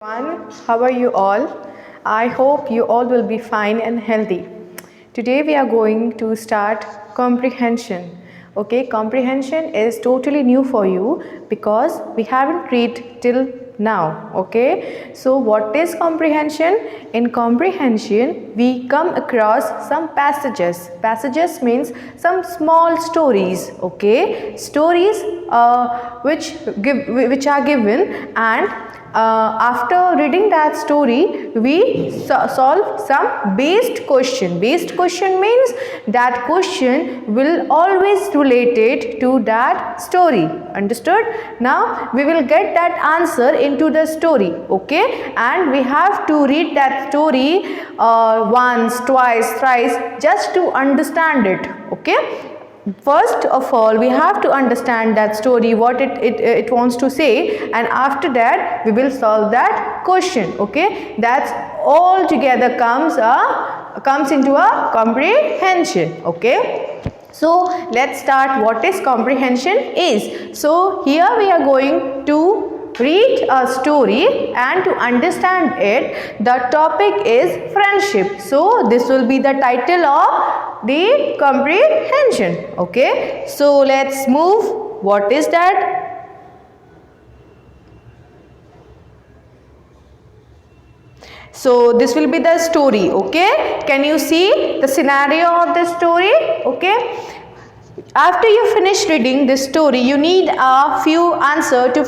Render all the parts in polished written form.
Everyone, how are you all? I hope you all will be fine and healthy. Today we are going to start comprehension. Okay, comprehension is totally new for you because we haven't read till now. Okay, so what is comprehension? In comprehension, we come across some passages. Passages means some small stories. Okay, stories which are given, and after reading that story, we solve some based question. Based question means that question will always related to that story. Understood? Now we will get that answer into the story. Okay, and we have to read that story once, twice, thrice, just to understand it. Okay. First of all, we have to understand that story, what it wants to say, and after that we will solve that question. Okay, that's all together comes into a comprehension. Okay, so let's start what is comprehension is. So here we are going to read a story, and to understand it, the topic is friendship. So this will be the title of the comprehension. Okay, so let's move. What is that? So this will be the story. Okay, can you see the scenario of the story? Okay, after you finish reading this story, you need a few answer to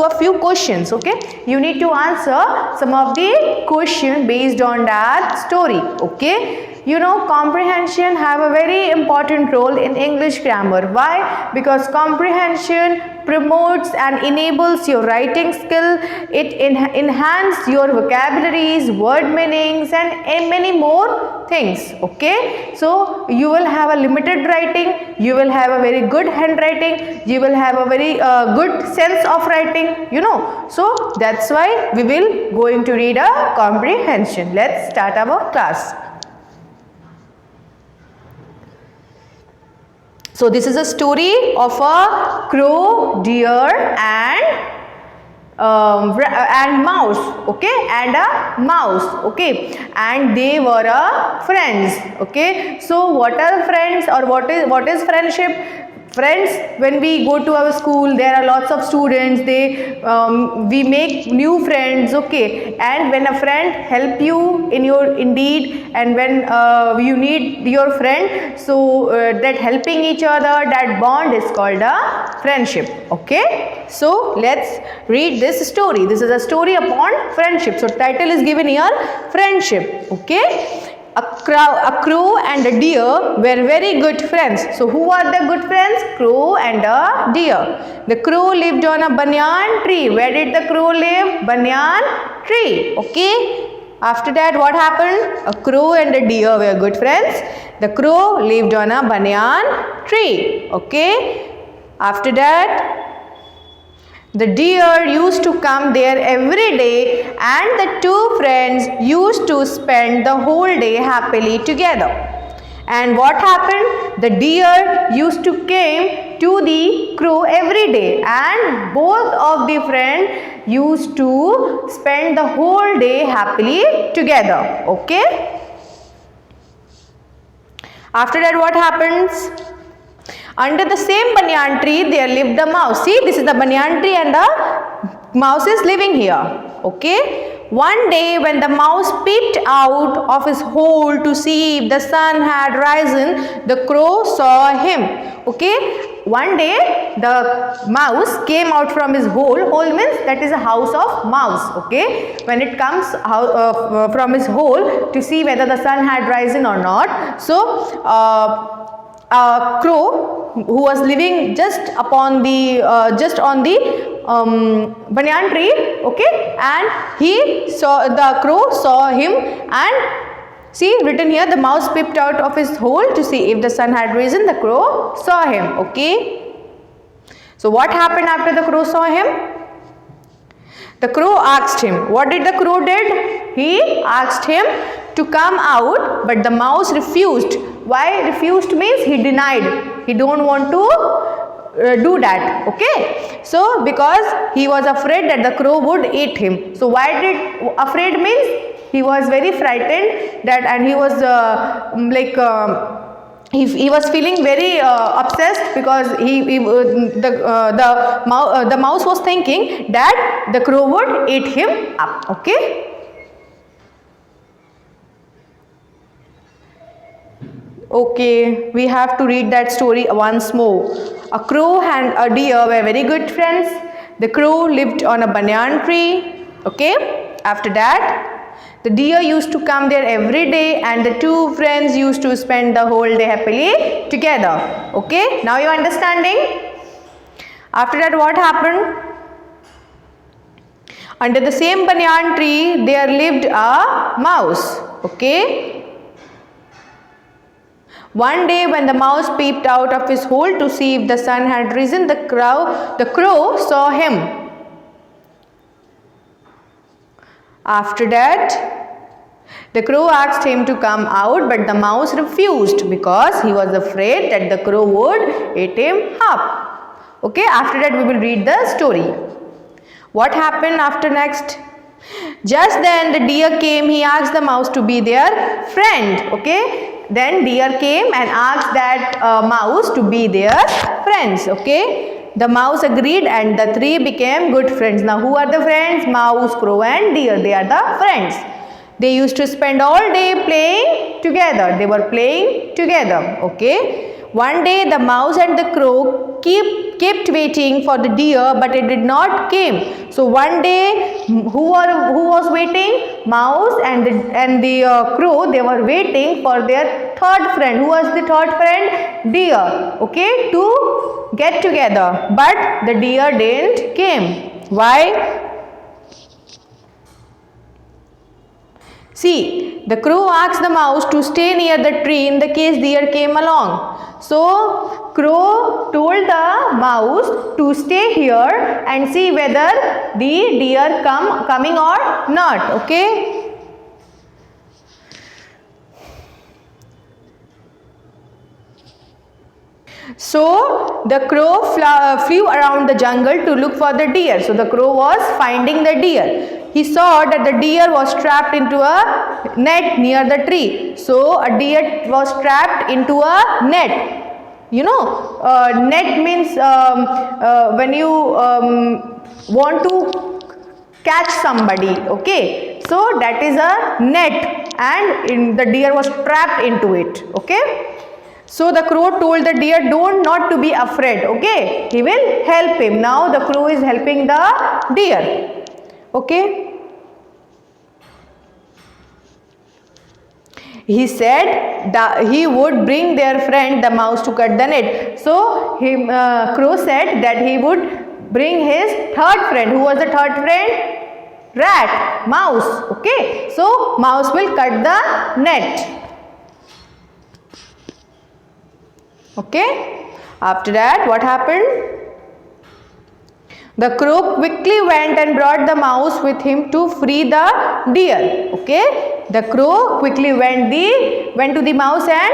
a few questions. Okay, you need to answer some of the question based on that story. Okay, you know, comprehension have a very important role in English grammar. Why? Because comprehension promotes and enables your writing skill. It enhances your vocabularies, word meanings, and many more things. Okay, so you will have a limited writing, you will have a very good handwriting, you will have a very good sense of writing, you know. So that's why we will going to read a comprehension. Let's start our class. So this is a story of a crow, deer, and mouse. Okay, and a mouse. Okay, and they were friends. Okay, so what are friends, or what is friendship? Friends, when we go to our school, there are lots of students. We make new friends. Okay, and when a friend help you in your indeed, and when you need your friend, so that helping each other, that bond is called a friendship. Okay, so let's read this story. This is a story upon friendship. So title is given here, friendship. Okay. A crow and a deer were very good friends. So who are the good friends? Crow and a deer. The crow lived on a banyan tree. Where did the crow live? Banyan tree. Okay. After that, what happened? A crow and a deer were good friends. The crow lived on a banyan tree. Okay. After that, the deer used to come there every day, and the two friends used to spend the whole day happily together. And what happened? The deer used to come to the crow every day, and both of the friends used to spend the whole day happily together. Okay? After that, what happens? Under the same banyan tree, there lived a mouse. See, this is the banyan tree, and the mouse is living here. Okay. One day, when the mouse peeped out of his hole to see if the sun had risen, the crow saw him. Okay. One day, the mouse came out from his hole. Hole means that is a house of mouse. Okay. When it comes out, from his hole to see whether the sun had risen or not. So, a crow who was living just on the banyan tree, okay, and the crow saw him, and see, written here, the mouse peeped out of his hole to see if the sun had risen. The crow saw him. Okay, so what happened after the crow saw him? The crow asked him. What did the crow did? He asked him to come out, but the mouse refused. Why refused means he denied. He don't want to do that. Okay, so because he was afraid that the crow would eat him. So why did afraid means he was very frightened that, and he was he was feeling very obsessed because the mouse was thinking that the crow would eat him up. Okay. Okay, we have to read that story once more. A crow and a deer were very good friends. The crow lived on a banyan tree. Okay, after that, the deer used to come there every day, and the two friends used to spend the whole day happily together. Okay, now you are understanding? After that, what happened? Under the same banyan tree, there lived a mouse. Okay. One day when the mouse peeped out of his hole to see if the sun had risen, the crow saw him. After that, the crow asked him to come out, but the mouse refused because he was afraid that the crow would eat him up. Okay, after that we will read the story. What happened after next? Just then the deer came. He asked the mouse to be their friend. Okay. Then deer came and asked that mouse to be their friends. Okay. The mouse agreed and the three became good friends. Now who are the friends? Mouse, crow and deer. They are the friends. They used to spend all day playing together. They were playing together. Okay. One day the mouse and the crow kept waiting for the deer, but it did not came. So one day, who was waiting? Mouse and the crow. They were waiting for their third friend. Who was the third friend? Deer. Okay, to get together. But the deer didn't came. Why? See, the crow asked the mouse to stay near the tree in the case deer came along. So, crow told the mouse to stay here and see whether the deer coming or not. Okay. So, the crow flew around the jungle to look for the deer. So, the crow was finding the deer. He saw that the deer was trapped into a net near the tree. So, a deer was trapped into a net. You know, net means when you want to catch somebody. Okay. So, that is a net and the deer was trapped into it. Okay. So the crow told the deer not to be afraid. Okay, he will help him. Now the crow is helping the deer. Okay. He said that he would bring their friend the mouse to cut the net. So crow said that he would bring his third friend. Who was the third friend? Rat, mouse. Okay. So mouse will cut the net. Okay. After that, what happened? The crow quickly went and brought the mouse with him to free the deer. Okay. The crow quickly went to the mouse and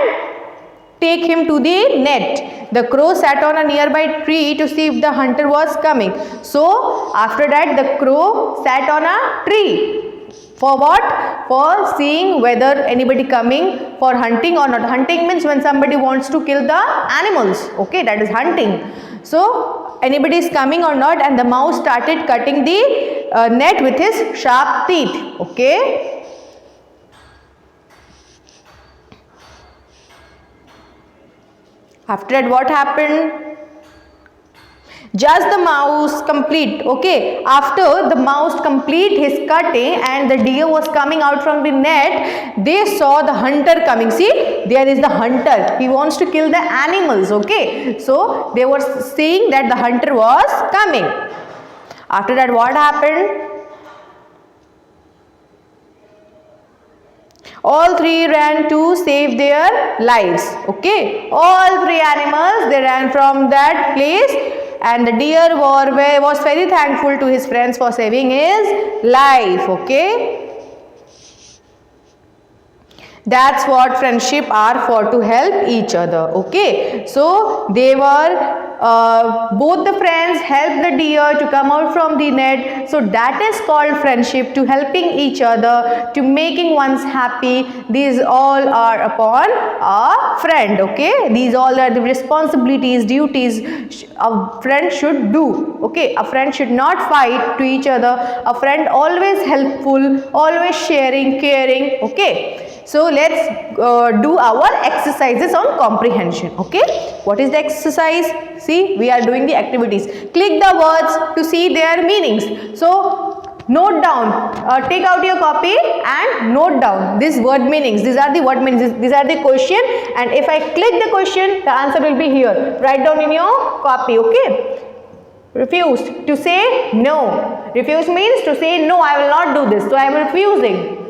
take him to the net. The crow sat on a nearby tree to see if the hunter was coming. So, after that the crow sat on a tree. For what? For seeing whether anybody coming for hunting or not. Hunting means when somebody wants to kill the animals. Okay, that is hunting. So, anybody is coming or not, and the mouse started cutting the net with his sharp teeth. Okay. After that, what happened? Just the mouse complete. Okay, after the mouse complete his cutting and the deer was coming out from the net, they saw the hunter coming. See, there is the hunter. He wants to kill the animals. Okay, so they were seeing that the hunter was coming. After that, what happened? All three ran to save their lives. Okay, all three animals, they ran from that place. And the deer was very thankful to his friends for saving his life. Okay. That's what friendship are for, to help each other. Okay, so they were both the friends helped the deer to come out from the net. So that is called friendship, to helping each other, to making one's happy. These all are upon a friend. Okay, these all are the responsibilities, duties a friend should do. Okay, a friend should not fight to each other. A friend always helpful, always sharing, caring. Okay. So let's do our exercises on comprehension. Okay, what is the exercise? See, we are doing the activities. Click the words to see their meanings. So note down, take out your copy and note down these word meanings. These are the word meanings. These are the question, and if I click the question, the answer will be here. Write down in your copy. Okay. Refused, to say no. Refuse means to say no, I will not do this. So I am refusing.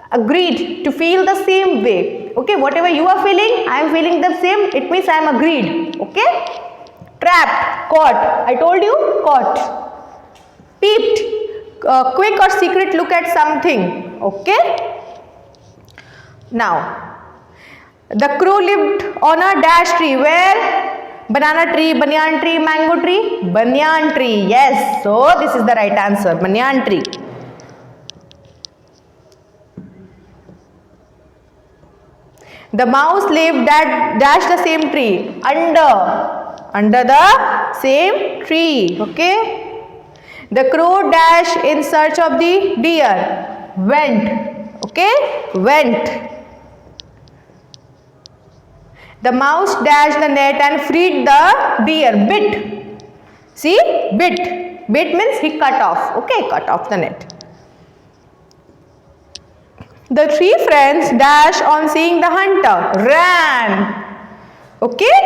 Agreed, to feel the same way. Okay, whatever you are feeling, I am feeling the same, it means I am agreed. Okay. Trapped, caught, I told you, caught. Peeped, quick or secret look at something. Okay. Now, the crow lived on a dash tree. Where? Banana tree, banyan tree, mango tree, banyan tree. Yes, so this is the right answer, banyan tree. The mouse lived that dash the same tree, under the same tree. Okay. The crow dashed in search of the deer, went. Okay, went. The mouse dashed the net and freed the deer, bit. See, bit. Bit means he cut off. Okay, cut off the net. The three friends dashed on seeing the hunter, ran. Okay.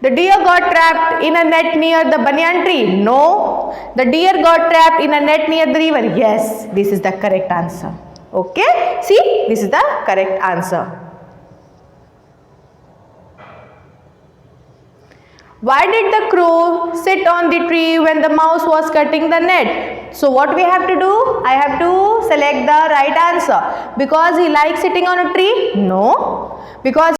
The deer got trapped in a net near the banyan tree. No. The deer got trapped in a net near the river. Yes, this is the correct answer. Okay. See, this is the correct answer. Why did the crow sit on the tree when the mouse was cutting the net? So what we have to do? I have to select the right answer. Because he likes sitting on a tree? No. Because